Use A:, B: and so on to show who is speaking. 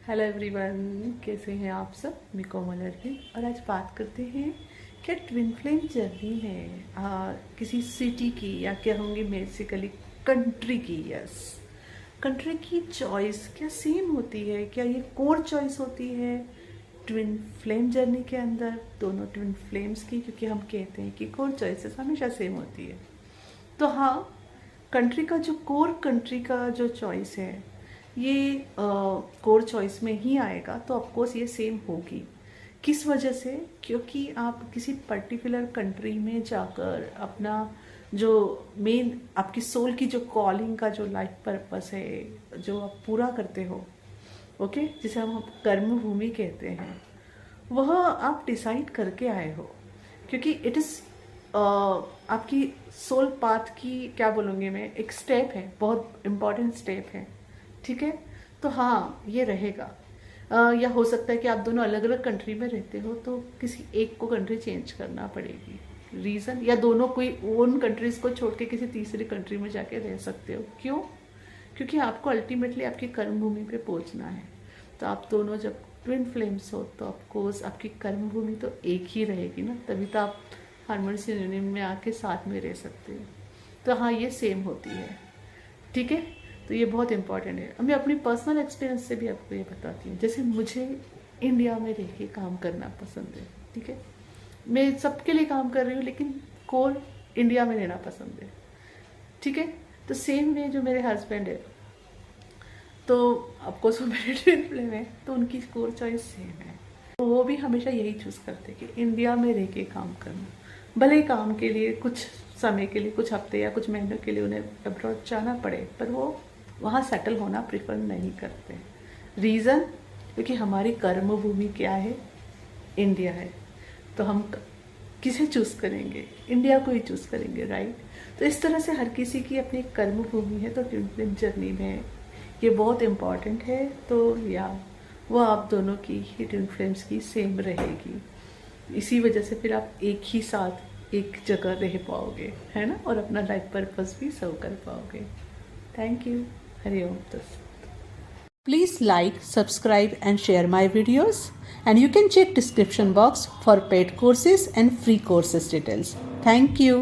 A: Hello everyone, कैसे हैं आप सब। मैं कोमल अर्जुन और आज बात करते हैं क्या ट्विन फ्लेम जर्नी में किसी सिटी की या क्या होंगी बेसिकली कंट्री की। यस, कंट्री की चॉइस क्या सेम होती है, क्या ये कोर चॉइस होती है ट्विन फ्लेम जर्नी के अंदर, दोनों ट्विन फ्लेम्स की, क्योंकि हम कहते हैं कि कोर चॉइसेस हमेशा सेम होती है। तो हाँ, कंट्री का जो कोर कंट्री का जो चॉइस है ये कोर चॉइस में ही आएगा, तो ऑफकोर्स ये सेम होगी। किस वजह से? क्योंकि आप किसी पर्टिकुलर कंट्री में जाकर अपना जो मेन आपकी सोल की जो कॉलिंग का जो लाइफ पर्पस है जो आप पूरा करते हो, ओके, जिसे हम कर्म भूमि कहते हैं, वह आप डिसाइड करके आए हो। क्योंकि इट इज़ आपकी सोल पाथ की क्या बोलूँगी मैं, एक स्टेप है, बहुत इम्पॉर्टेंट स्टेप है। ठीक है, तो हाँ ये रहेगा। या हो सकता है कि आप दोनों अलग अलग कंट्री में रहते हो तो किसी एक को कंट्री चेंज करना पड़ेगी, रीज़न, या दोनों कोई ओन कंट्रीज को छोड़ के किसी तीसरी कंट्री में जाके रह सकते हो। क्यों? क्योंकि आपको अल्टीमेटली आपकी कर्म भूमि पे पहुंचना है। तो आप दोनों जब ट्विन फ्लेम्स हो तो ऑफकोर्स आपकी कर्म भूमि तो एक ही रहेगी ना, तभी तो आप हार्मोनियस यूनियन में आके साथ में रह सकते हो। तो हाँ, ये सेम होती है। ठीक है, तो ये बहुत इंपॉर्टेंट है। मैं अपनी पर्सनल एक्सपीरियंस से भी आपको ये बताती हूँ। जैसे मुझे इंडिया में रह के काम करना पसंद है, ठीक है, मैं सबके लिए काम कर रही हूँ, लेकिन कोर इंडिया में रहना पसंद है। ठीक है, तो सेम वे जो मेरे हस्बैंड है, तो ऑफकोर्स वो मेरे ट्विन फ्लेम है, तो उनकी कोर चॉइस सेम है। तो वो भी हमेशा यही चूज़ करते हैं कि इंडिया में रह के काम करना, भले ही काम के लिए कुछ समय के लिए, कुछ हफ्ते या कुछ महीनों के लिए उन्हें अब्रॉड जाना पड़े, पर वो वहाँ सेटल होना प्रेफर नहीं करते। रीज़न? क्योंकि हमारी कर्म भूमि क्या है? इंडिया है। तो हम किसे चूज़ करेंगे? इंडिया को ही चूज़ करेंगे, राइट। तो इस तरह से हर किसी की अपनी कर्म भूमि है, तो ट्विन फ्लेम जर्नी में ये बहुत इम्पॉर्टेंट है। तो या वो आप दोनों की ही ट्विन फ्लेम्स की सेम रहेगी। इसी वजह से फिर आप एक ही साथ एक जगह रह पाओगे, है ना, और अपना लाइफ पर्पस भी सर्व कर पाओगे। Thank you. हरि ओम तत्सत। Please like, subscribe and share my videos, and you can check description box for paid courses and free courses details. Thank you.